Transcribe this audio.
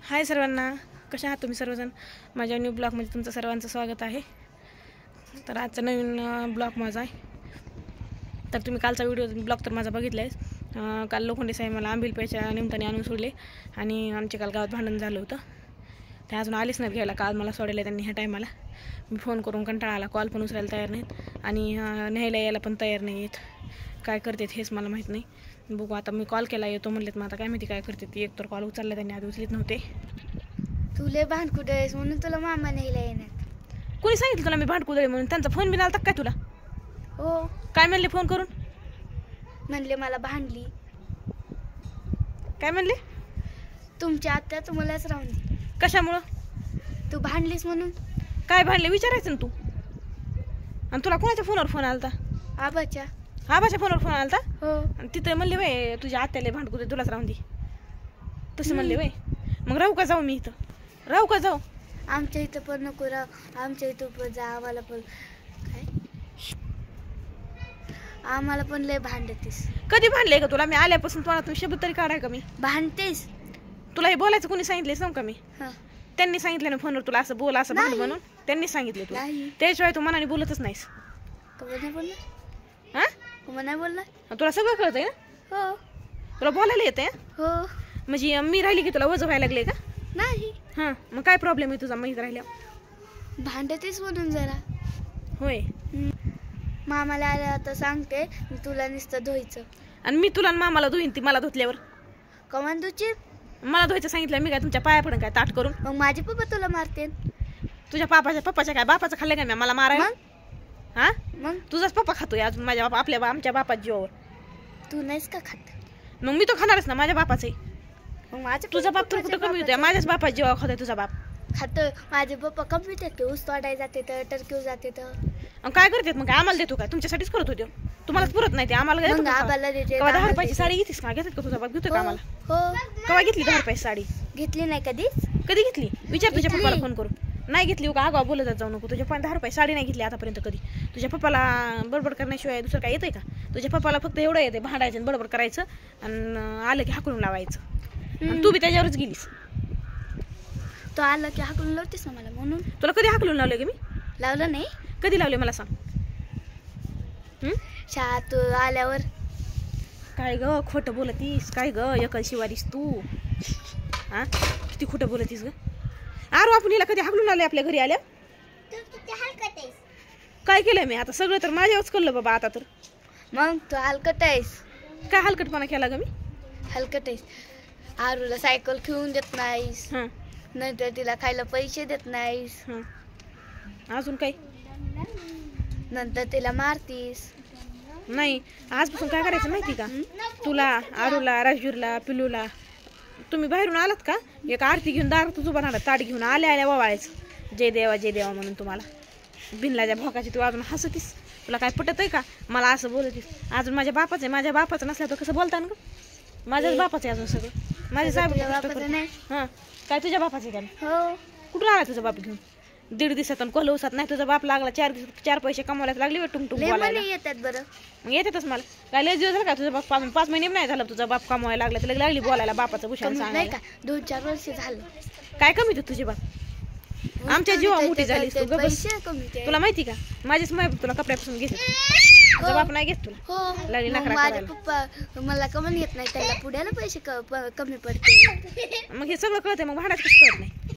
हाय सर्वांना, कशा आहात तुम्ही सर्वजण. माझ्या न्यू ब्लॉगमध्ये तुमचं सर्वांचं स्वागत आहे. तर आजचा नवीन ब्लॉग माझा आहे. तर तुम्ही कालचा ब्लॉग तर माझा बघितला आहे. काल लोखंडे साहेब मला आंबील प्यायच्या निमित्ताने आणून सोडले आणि आमच्या काल गावात भांडण झालं होतं. ते अजून आलेच नाहीत घ्यायला. काल मला सोडायला त्यांनी ह्या टायमाला. मी फोन करून कंटाळा आला, कॉल पण उचलायला तयार नाहीत आणि न्यायला यायला पण तयार नाही आहेत. काय करतात हेच मला माहीत नाही. बघू आता. मी कॉल केला, येतो म्हणलेत, मग आता काय माहिती काय करते ती. एक तर कॉल उचलला त्यांनी, आधी उचलीत नव्हते. तुले भांडकुदळे आहेस म्हणून तुला मामा न्यायला येणार. कोणी सांगितलं तुला मी भांडकुदळे म्हणून? त्यांचा फोन बी आलता काय तुला? हो, काय म्हणले फोन करून? म्हणले मला भांडली. काय म्हणले? तुमच्या आत्या तुम्हालाच राहून दे. कशामुळं? तू भांडलीस म्हणून. काय भांडले विचारायचं ना तू. आणि तुला कोणाच्या फोनवर फोन आलता? आबाच्या. आबाच्या फोनवर फोन आलता? हो. आणि तिथे म्हणले वय तुझ्या आत्याला भांडकुदळे तुलाच राहून दे, तसं म्हणले वय. मग राहू का जाऊ मी इथं? राहू का जाऊ? आमच्या इथं पण नको राहू. आमच्या इथं पण जा. आम्हाला पण काय, आम्हाला पण लय भांडतीस. कधी भांडले का तुला? मी आल्यापासून तुम्हाला शब्द तरी काढाय का मी? भांडतेस. तुला हे बोलायचं कोणी सांगितले सांग का मी? त्यांनी सांगितलं ना फोनवर तुला असं बोल, असं भांड म्हणून. त्यांनी सांगितले तुला. त्याशिवाय तू मनाने बोलतच नाहीस. कमं नाही बोलणार? हा, कमं नाही बोलणार? तुला सगळं कळतंय ना? हो. तुला बोलायला येतंय? हो. म्हणजे मी राहिली की तुला वजन व्हायला लागले का? नाही. हां, मग काय प्रॉब्लेम आहे तुझा माहीत राहिल्या? भांडतेस म्हणून जरा. होय. मामाला आल्या आता सांगते तुला नुसतं धुवायचं. आणि मी तुला मामाला धुईन ती मला धुतल्यावर. कमान धुची? मला धुवायचं सांगितलं मी काय तुमच्या पाया पडून काय ताट करून? मग माझे पप्पा तुला मारते. तुझ्या पप्पाच्या काय बापाचं खाल्लं काय मला मारायला? हा, मग तुझाच पप्पा खातोय अजून माझ्या बापा आमच्या बापाच्या जीवावर. तू नाहीस का खात? मग मी तो खाणारच ना, माझ्या बापाचं. मग माझे तुझा बाप तर कुठं कमी होतोय? माझ्याच बापाच्या जीवावर खातोय तुझा बाप. खात. माझे पप्पा कम्प्युटर ऊस तोडायला जाते तर टर्क्यू जाते तर. काय करतात मग? काय आम्हाला देतो काय? तुमच्यासाठीच करत होतो. तुम्हालाच पुरत नाही ते आम्हाला. 10 रुपयाची साडी घेतीस का? घेतात का तुझा बाप? घेतो का आम्हाला? हो. केव्हा घेतली 10 रुपयाची साडी? घेतली नाही कधीच. कधी घेतली? विचार तुझ्या पप्पाला फोन करून. नाही घेतली का? आगाव बोलत जाऊ नको. तुझ्या 10 रुपये साडी नाही घेतली आतापर्यंत कधी. तुझ्या पप्पाला बडबड करण्याशिवाय दुसरं काय येतंय का? तुझ्या पप्पाला फक्त एवढं येते, भांडायचं आणि बडबड करायचं आणि आलं की हाकलून लावायचं. आणि तू बी त्याच्यावरच गेलीस. तो आलं की हाकलून लावतेस ना मला म्हणून. तुला कधी हाकलून लावले का मी? लावलं नाही. कधी लावले मला सांग? शाळेत आल्यावर. काय ग खोटं बोलतीस? काय ग एकल शिवारीस तू? हा, किती खोटं बोलतीस ग? अरे आपण हिला कधी हाकलून आले आपल्या घरी आल्या? काय केलंय मी आता? सगळं तर माझ्यावरच कळलं बाबा आता तर. मग तू हलकट आहेस. काय हलकटपणा केला ग मी? हलकट आहेस. आरूला सायकल खेळून देत नाहीस. नंतर तिला खायला पैसे देत नाहीस. अजून काय? नंतर तिला मारतीस. नाही, आजपासून काय करायचं माहिती का? तुला, आरूला, राजवीरला, पिलूला, तुम्ही बाहेरून आलात का एक आरती घेऊन दारात उभं राहणार, ताट घेऊन आल्या वावाळायचं जय देवा म्हणून. तुम्हाला बिनलाच्या भोकाची तू अजून हसतीस. तुला काय पटत आहे का मला असं बोलतीस? अजून माझ्या बापाचं आहे. माझ्या बापाचं नसल्या तर कसं बोलता ना ग? माझ्याच बापाचं आहे अजून सगळं. माझ्या साहेब. हां, काय तुझ्या बापाचं आहे का? हो. कुठून आला तुझा बाप घेऊन? 1.5 दिवसात आणि कोल्हवसात नाही तुझा बाप लागला. 4 दिवसात 4 पैसे कमवायला लागले टुंगटुंग बोलायला. येतात बरं. मग येतातच मला. काय लय दिवस झाला का तुझा बाप? 5 महिने नाही झालं तुझा बाप कमवायला लागला तर लागली बोलायला बापाचं भूषण नाही का? 2-4 वर्ष झालं. काय कमी तुझे बाप? आमच्या जीवा मोठी झाली तू. तुला माहिती का माझेच माय तुला कपड्यापासून घेते. तुझा बाप नाही घेत तुला. हो. लागली नखरा माझे पप्पा मला कमन घेत नाही. त्याला पुढ्याला पैसे कमी पडते. मग हे सगळं कळतंय, मग भांडायचं कसं कळत नाही?